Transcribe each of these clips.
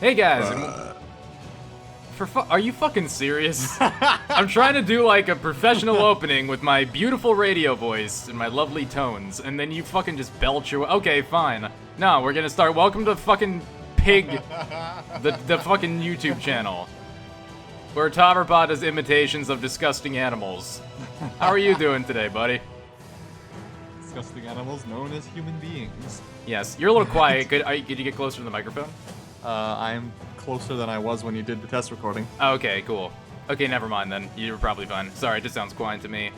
Hey guys, are you fucking serious? I'm trying to do like a professional opening with my beautiful radio voice and my lovely tones, and then you fucking just belch your. Okay, fine. No, we're gonna start. Welcome to fucking Pig, the fucking YouTube channel, where Tauberpals does imitations of disgusting animals. How are you doing today, buddy? Disgusting animals known as human beings. Yes, you're a little quiet. Could you get closer to the microphone? I'm closer than I was when you did the test recording. Okay, cool. Okay, never mind then. You're probably fine. Sorry, it just sounds quiet to me.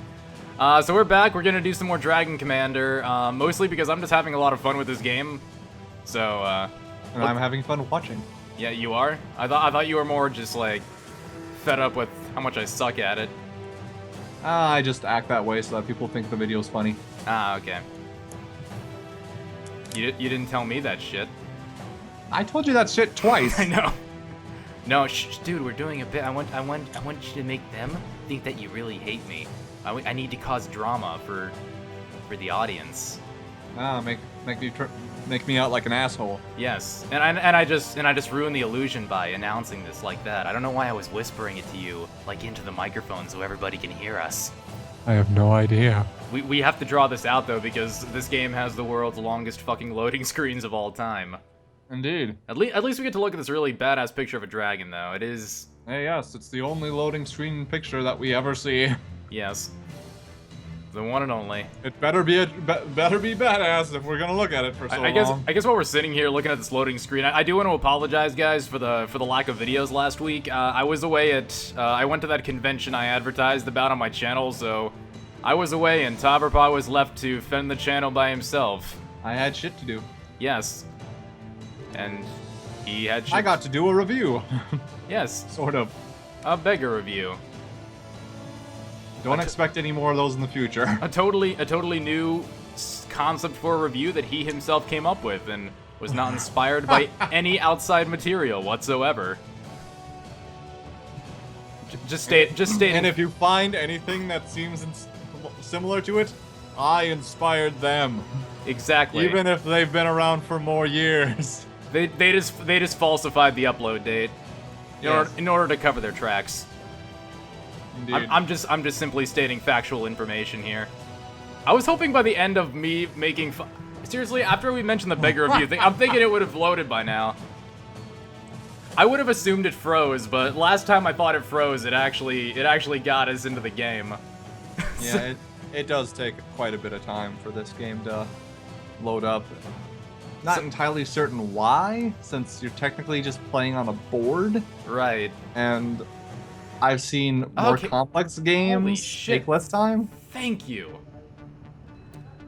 So we're back. We're gonna do some more Dragon Commander, mostly because I'm just having a lot of fun with this game. So, And I'm having fun watching. Yeah, you are? I thought you were more just, like, fed up with how much I suck at it. I just act that way so that people think the video's funny. Ah, okay. You didn't tell me that shit. I told you that shit twice. I know. No, dude, we're doing a bit. I want you to make them think that you really hate me. I need to cause drama for the audience. Make me out like an asshole. Yes, and I just ruined the illusion by announcing this like that. I don't know why I was whispering it to you like into the microphone so everybody can hear us. I have no idea. We have to draw this out though because this game has the world's longest fucking loading screens of all time. Indeed. At least we get to look at this really badass picture of a dragon though. It is. Hey, yes, it's the only loading screen picture that we ever see. Yes. The one and only. It better be badass if we're gonna look at it for so long. I guess while we're sitting here looking at this loading screen, I do want to apologize, guys, for the lack of videos last week. I was away at I went to that convention I advertised about on my channel, so I was away and Tauberpals was left to fend the channel by himself. I had shit to do. Yes. And he had shit. I got to do a review. Yes. Sort of. A beggar review. Don't expect any more of those in the future. A totally new concept for a review that he himself came up with and was not inspired by any outside material whatsoever. Just state. And if you find anything that seems similar to it, I inspired them. Exactly. Even if they've been around for more years. They just falsified the upload date in order to cover their tracks. Indeed. I'm just simply stating factual information here. I was hoping by the end of me making seriously, after we mentioned the beggar review thing, I'm thinking it would have loaded by now. I would have assumed it froze, but last time I thought it froze, it actually got us into the game. Yeah, it does take quite a bit of time for this game to load up. Not entirely certain why, since you're technically just playing on a board. Right. And I've seen more complex games take less time. Thank you.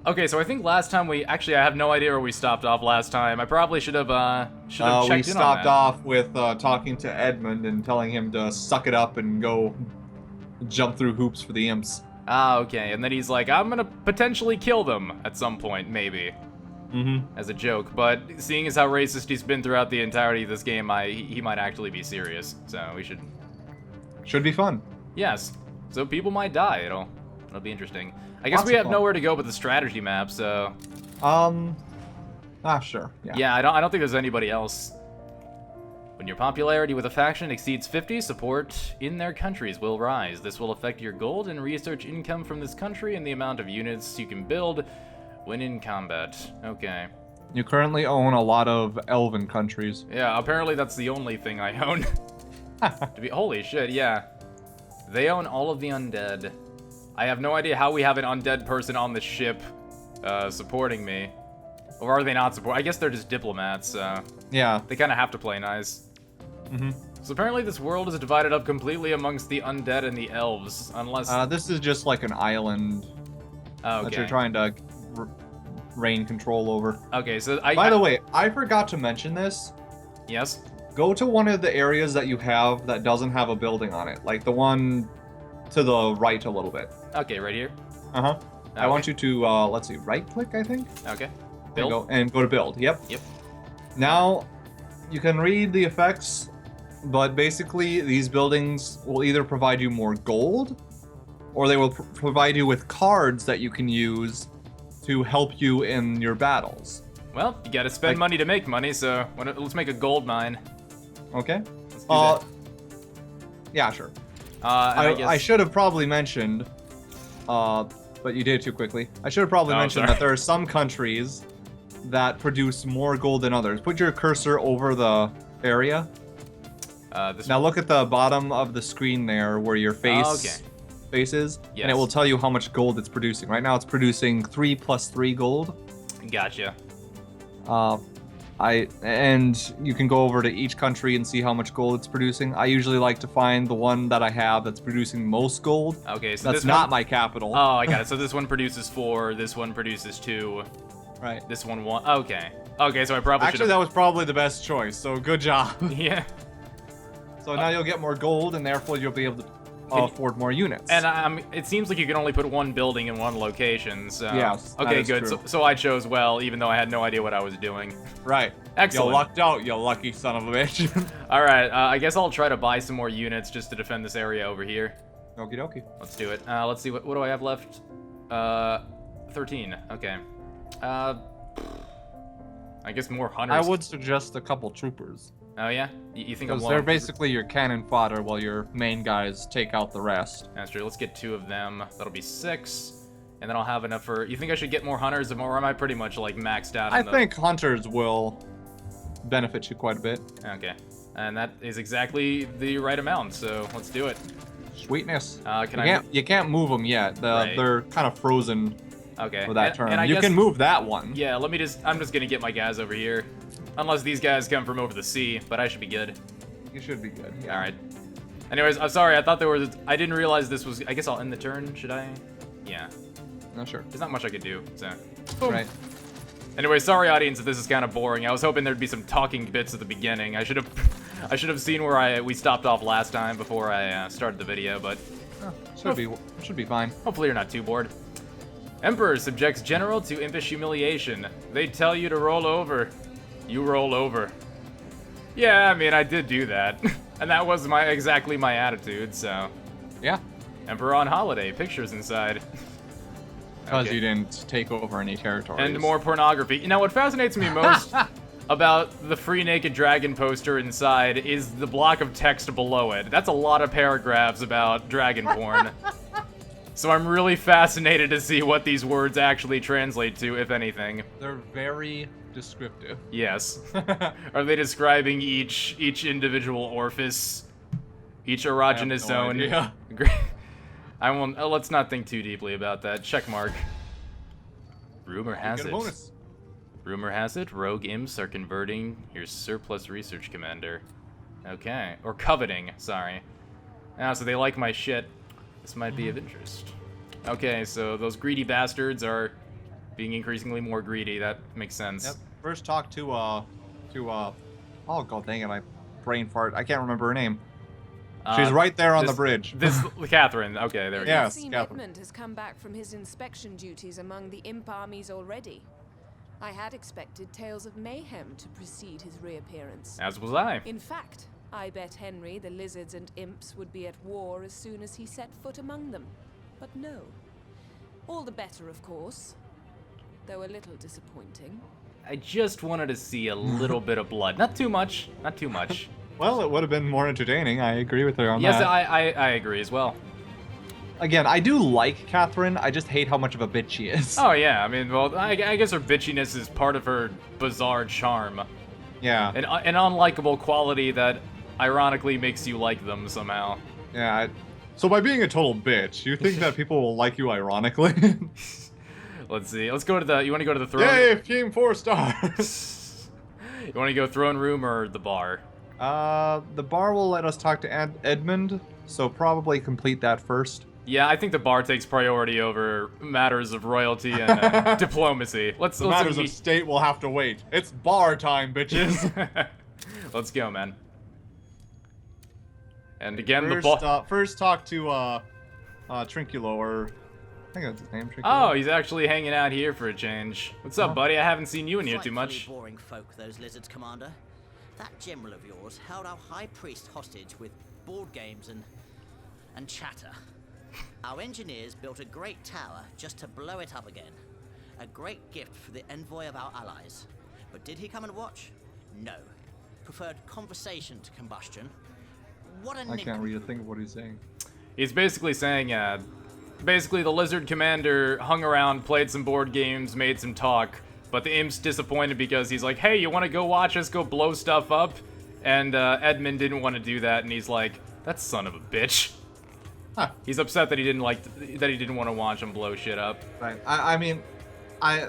Okay, so I think last time I have no idea where we stopped off last time. I probably should have checked in on that. We stopped off with talking to Edmund and telling him to suck it up and go jump through hoops for the imps. Ah, okay. And then he's like, I'm gonna potentially kill them at some point, maybe. Mm-hmm. As a joke, but seeing as how racist he's been throughout the entirety of this game, he might actually be serious. So we should be fun. Yes. So people might die. It'll be interesting. I guess we have nowhere to go but the strategy map. So. Sure. Yeah. Yeah. I don't think there's anybody else. When your popularity with a faction exceeds 50, support in their countries will rise. This will affect your gold and research income from this country and the amount of units you can build when in combat. Okay. You currently own a lot of elven countries. Yeah, apparently that's the only thing I own. Holy shit, yeah. They own all of the undead. I have no idea how we have an undead person on the ship supporting me. Or are they not supporting? I guess they're just diplomats. Yeah. They kind of have to play nice. Mm-hmm. So apparently this world is divided up completely amongst the undead and the elves, unless... This is just like an island that you're trying to reign control over. Okay, so By the way, I forgot to mention this. Yes? Go to one of the areas that you have that doesn't have a building on it. Like the one to the right a little bit. Okay, right here? Uh-huh. Okay. I want you to, let's see, right-click, I think? Okay. Build? And go to build, yep. Yep. Now, you can read the effects, but basically these buildings will either provide you more gold, or they will provide you with cards that you can use to help you in your battles. Well, you gotta spend money to make money, so let's make a gold mine. Okay. Let's do that. Yeah, sure. And I guess... I should have probably mentioned, but you did it too quickly. I should have probably mentioned sorry. that there are some countries that produce more gold than others. Put your cursor over the area. Now look at the bottom of the screen there where your face is, and it will tell you how much gold it's producing. Right now it's producing 3 + 3 gold. Gotcha. And you can go over to each country and see how much gold it's producing. I usually like to find the one that I have that's producing most gold. Okay, so that's this not one... my capital. Oh, I got it. So this one produces 4, this one produces 2. Right. This one 1. Okay. Okay, so I probably Actually, that was probably the best choice, so good job. Yeah. So now you'll get more gold, and therefore you'll be able to afford more units. And it seems like you can only put one building in one location, so... Yes, that okay, is good. true. So I chose well, even though I had no idea what I was doing. Right. Excellent. You lucked out, you lucky son of a bitch. Alright, I guess I'll try to buy some more units just to defend this area over here. Okie dokie. Let's do it. Let's see, what do I have left? 13. Okay. I guess more hunters. I would suggest a couple troopers. Oh, yeah? You think I'm Because low? they're basically your cannon fodder while your main guys take out the rest. That's true. Let's get 2 of them. That'll be 6. And then I'll have enough for... You think I should get more hunters, or am I pretty much, like, maxed out? I think hunters will benefit you quite a bit. Okay. And that is exactly the right amount, so let's do it. Sweetness. You can't move them yet. They're kind of frozen for that turn. And you can move that one. Yeah, I'm just gonna get my guys over here. Unless these guys come from over the sea, but I should be good. You should be good. Yeah. Alright. Anyways, I'm sorry, I thought there was... I didn't realize this was... I guess I'll end the turn, should I? Yeah. Not sure. There's not much I could do, so... Boom. Right. Anyway, sorry audience if this is kind of boring. I was hoping there'd be some talking bits at the beginning. I should have seen where we stopped off last time before I started the video, but... Should be fine. Hopefully you're not too bored. Emperor subjects general to impish humiliation. They tell you to roll over. You roll over. Yeah, I mean, I did do that. And that was exactly my attitude, so... Yeah. Emperor on holiday. Pictures inside. Because you didn't take over any territories. And more pornography. You know, what fascinates me most about the Free Naked Dragon poster inside is the block of text below it. That's a lot of paragraphs about dragon porn. So I'm really fascinated to see what these words actually translate to, if anything. They're very descriptive. Yes. Are they describing each individual orifice? Each erogenous zone? Yeah. I won't. Let's not think too deeply about that. Check mark. Rumor has it. Rumor has it, rogue imps are converting your surplus research commander. Okay. Or coveting, sorry. So they like my shit. This might be of interest. Okay, so those greedy bastards are being increasingly more greedy. That makes sense. Yep. First talk to oh god dang it, my brain fart. I can't remember her name. She's right there on the bridge. Catherine. Okay, there we go. Yes, Catherine. Edmund has come back from his inspection duties among the imp armies already. I had expected tales of mayhem to precede his reappearance. As was I. In fact, I bet Henry the lizards and imps would be at war as soon as he set foot among them. But no. All the better, of course. Though a little disappointing. I just wanted to see a little bit of blood. Not too much. Not too much. Well, it would have been more entertaining. I agree with her on that. Yes, I agree as well. Again, I do like Catherine. I just hate how much of a bitch she is. Oh, yeah. I mean, well, I guess her bitchiness is part of her bizarre charm. Yeah. An unlikable quality that ironically makes you like them somehow. Yeah. So by being a total bitch, you think that people will like you ironically? Let's see. Let's go to the... You want to go to the throne? Yay, Team 4 stars! You want to go throne room or the bar? The bar will let us talk to Edmund, so probably complete that first. Yeah, I think the bar takes priority over matters of royalty and diplomacy. Let's matters of state will have to wait. It's bar time, bitches. Let's go, man. And again, first talk to Trinculo, or I think that's his name. Trinculo. Oh, he's actually hanging out here for a change. What's up, buddy? I haven't seen you in here too much. Boring folk, those lizards, Commander. That general of yours held our high priest hostage with board games and chatter. Our engineers built a great tower just to blow it up again. A great gift for the envoy of our allies. But did he come and watch? No. preferred conversation to combustion. What a I can't read a thing of what he's saying. He's basically saying, basically the Lizard Commander hung around, played some board games, made some talk, but the Imp's disappointed because he's like, hey, you want to go watch us go blow stuff up? And Edmund didn't want to do that, and he's like, that son of a bitch. Huh. He's upset that he didn't want to watch him blow shit up. Right. I mean, I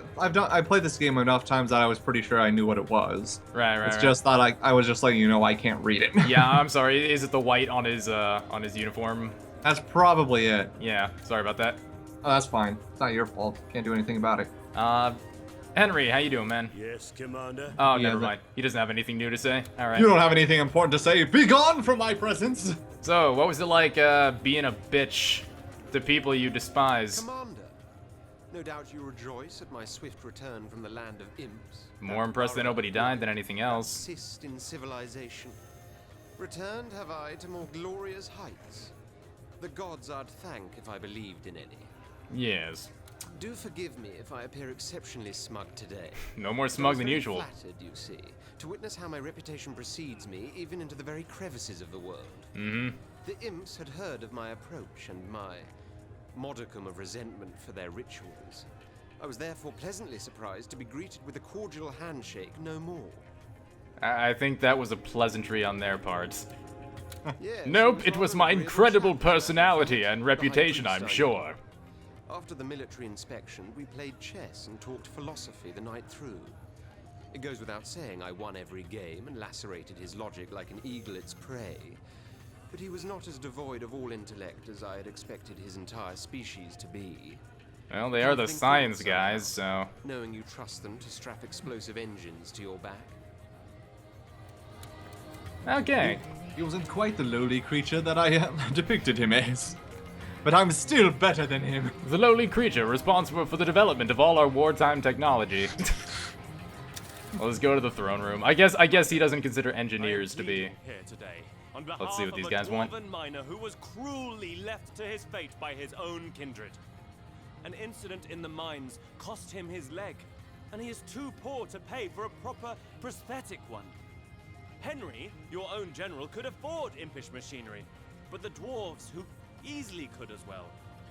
played this game enough times that I was pretty sure I knew what it was. Right. It's just that I was just letting you know I can't read it. Yeah, I'm sorry. Is it the white on his uniform? That's probably it. Yeah, sorry about that. Oh, that's fine. It's not your fault. Can't do anything about it. Henry, how you doing, man? Yes, Commander. Oh, Yeah, never mind. He doesn't have anything new to say. All right. You don't have anything important to say. Be gone from my presence. So, what was it like being a bitch to people you despise? Commander, no doubt you rejoice at my swift return from the land of imps. More impressed that nobody died than anything else. Persist in civilization. Returned have I to more glorious heights. The gods I'd thank if I believed in any. Yes. Do forgive me if I appear exceptionally smug today. No more smug than I was usual. very flattered, you see, to witness how my reputation precedes me even into the very crevices of the world. Mm-hmm. The imps had heard of my approach and my modicum of resentment for their rituals. I was therefore pleasantly surprised to be greeted with a cordial handshake no more. I think that was a pleasantry on their part. Yes, Nope, it rather was my agreeable incredible chat. personality and The reputation, high I'm priest sure. After the military inspection, we played chess and talked philosophy the night through. It goes without saying I won every game and lacerated his logic like an eagle its prey. But he was not as devoid of all intellect as I had expected his entire species to be. Well, they Do are you the think science so? guys, so... Knowing you trust them to strap explosive engines to your back. Okay. He wasn't quite the lowly creature that I depicted him as. But I'm still better than him. The lowly creature responsible for the development of all our wartime technology. Well, let's go to the throne room. I guess he doesn't consider engineers to be... Here today, on Let's see what behalf these of a guys want. dwarven miner who was cruelly left to his fate by his own kindred. An incident in the mines cost him his leg, and he is too poor to pay for a proper prosthetic one. Henry, your own general, could afford impish machinery, but the dwarves, who easily could as well,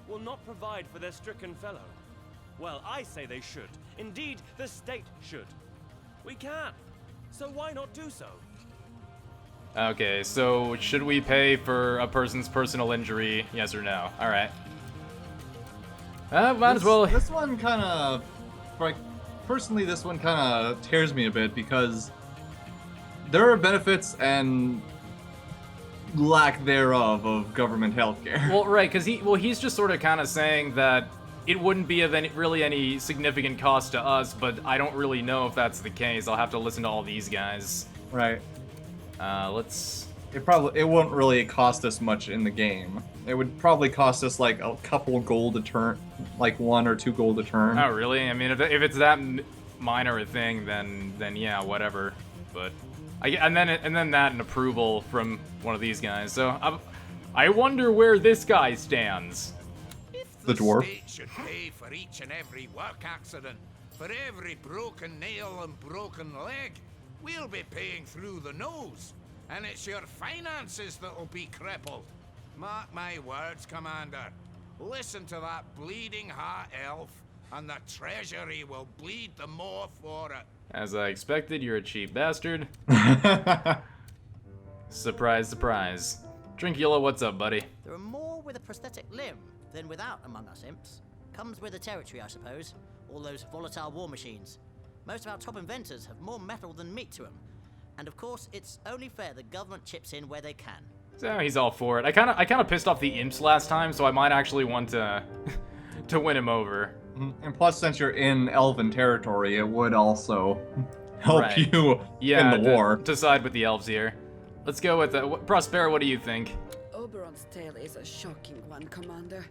will not provide for their stricken fellow. Well, I say they should. Indeed, the state should. We can. So why not do so? Okay, so should we pay for a person's personal injury? Yes or no? Alright. Might as well... This one kind of, like, personally, this one kind of tears me a bit because there are benefits and lack thereof of government healthcare. Well, right, because he's just sort of kind of saying that it wouldn't be of really any significant cost to us, but I don't really know if that's the case. I'll have to listen to all these guys. Right. Let's... It won't really cost us much in the game. It would probably cost us like a couple gold a turn, like 1 or 2 gold a turn. Oh, really? I mean, if it's that minor a thing, then yeah, whatever. But and then that and approval from one of these guys. So I wonder where this guy stands. The dwarf. State should pay for each and every work accident, for every broken nail and broken leg. We'll be paying through the nose, and it's your finances that'll be crippled. Mark my words, Commander. Listen to that bleeding heart elf, and the treasury will bleed the more for it. As I expected, you're a cheap bastard. Surprise, surprise. Drinkula, what's up, buddy? There are more with a prosthetic limb than without among us imps. Comes with the territory, I suppose. All those volatile war machines. Most of our top inventors have more metal than meat to them. And of course, it's only fair the government chips in where they can. So he's all for it. I kind of pissed off the imps last time, so I might actually want to to win him over. And plus, since you're in elven territory, it would also help Right. you in the war. To side with the elves here. Let's go with Prosper. What do you think? Oberon's tale is a shocking one, Commander.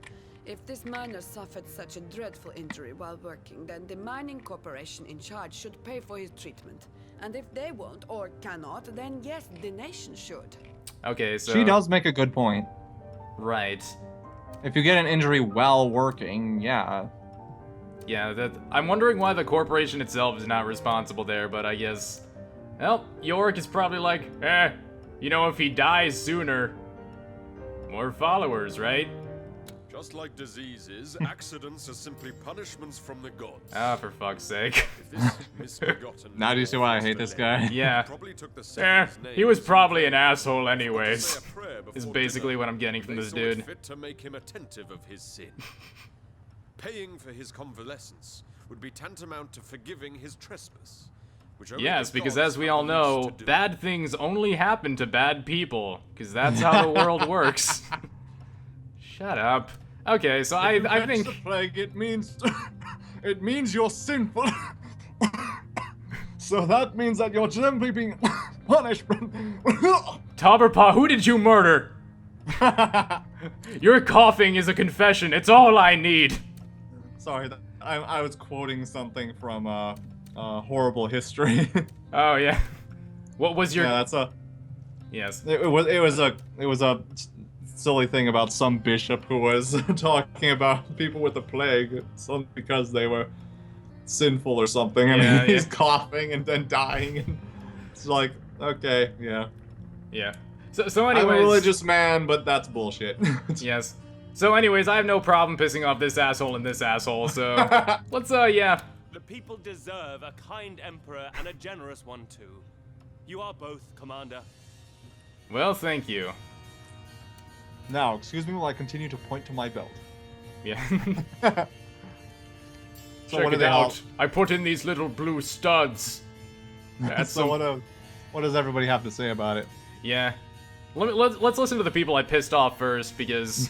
If this miner suffered such a dreadful injury while working, then the mining corporation in charge should pay for his treatment. And if they won't or cannot, then yes, the nation should. Okay, so She does make a good point. Right. If you get an injury while working, yeah. Yeah, I'm wondering why the corporation itself is not responsible there, but I guess Well, Yorrick is probably like, you know, if he dies sooner, more followers, right? Just like diseases, accidents are simply punishments from the gods. Ah, for fuck's sake. If this misbegotten Now do you see why I hate this guy? Yeah. probably took the Seven's He was name probably an as asshole say anyways. a prayer Is before basically dinner. what I'm getting from They this saw it dude. fit to make him attentive of his sin. Paying for his convalescence would be tantamount to forgiving his trespass. Which only Yes, the because gods as we have all the know, means to do. bad things only happen to bad people. Because that's how the world works. Shut up. Okay, so I think... The plague, it means you're sinful. So that means that you're simply being punished. Tauberpals, who did you murder? Your coughing is a confession. It's all I need. Sorry, I was quoting something from Horrible History. Oh, yeah. What was your... Yeah, that's a... Yes. It was a silly thing about some bishop who was talking about people with the plague, because they were sinful or something, and Yeah, he's yeah. coughing and then dying, and it's like, okay, yeah. Yeah. So anyways... I'm a religious man, but that's bullshit. Yes. So anyways, I have no problem pissing off this asshole and this asshole, so... let's, yeah. The people deserve a kind emperor and a generous one too. You are both, Commander. Well, thank you. Now, excuse me while I continue to point to my belt. Yeah. So Check what do it they out. all- I put in these little blue studs. That's So what does everybody have to say about it? Yeah. Let's listen to the people I pissed off first, because...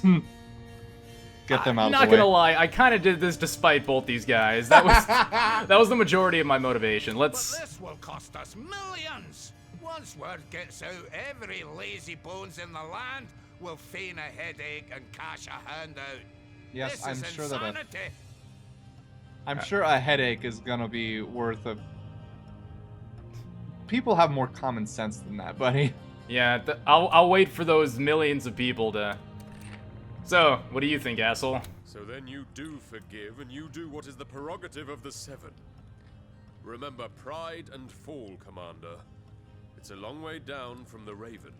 Get them out I'm of not the way. gonna lie, I kind of did this despite both these guys. That was the majority of my motivation. But Let's... this will cost us millions! Once word gets out, every lazy bones in the land will feign a headache and cash a handout. Yes, This I'm is sure that insanity. I'm sure a headache is gonna be worth a... People have more common sense than that, buddy. Yeah, I'll wait for those millions of people to... So, what do you think, asshole? So then you do forgive, and you do what is the prerogative of the Seven. Remember pride and fall, Commander. It's a long way down from the Raven.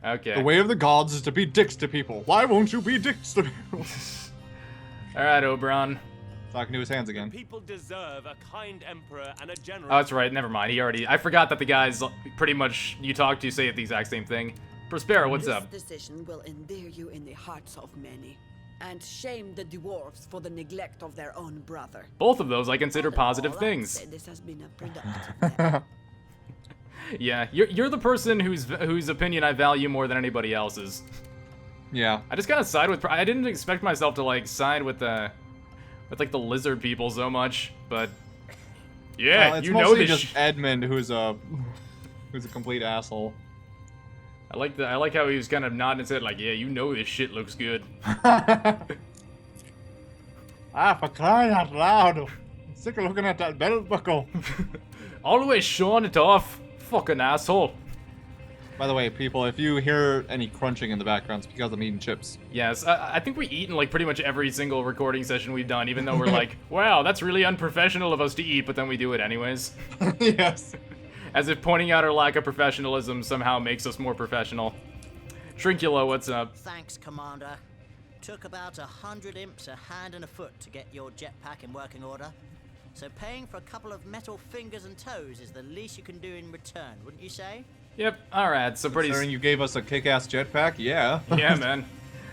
Okay. The way of the gods is to be dicks to people. Why won't you be dicks to people? Alright, Oberon. Talking to his hands again. People deserve a kind emperor and a generous... Oh, that's right, never mind. I forgot that the guys pretty much you talk to say the exact same thing. Prospero, what's up? This decision will endear you in the hearts of many, and shame the dwarves for the neglect of their own brother. Both of those I consider All in positive all, I'd things. say this has been a productive day. Yeah, you're the person whose opinion I value more than anybody else's. Yeah. I just gotta side with... I didn't expect myself to, like, side with like, the lizard people so much, but... Yeah, Well, it's you know mostly this just Edmund who's a complete asshole. I like how he was kind of nodding his head like, yeah, you know this shit looks good. For crying out loud! I'm sick of looking at that belt buckle. Always showing it off. Fucking asshole. By the way, people, if you hear any crunching in the background, it's because I'm eating chips. Yes, I think we eat in like pretty much every single recording session we've done, even though we're like, wow, that's really unprofessional of us to eat, but then we do it anyways. Yes. As if pointing out our lack of professionalism somehow makes us more professional. Shrinkula, what's up? Thanks, Commander. Took about 100 imps a hand and a foot to get your jetpack in working order. So paying for a couple of metal fingers and toes is the least you can do in return, wouldn't you say? Yep, alright, so pretty... Considering you gave us a kick-ass jetpack, yeah. Yeah, man.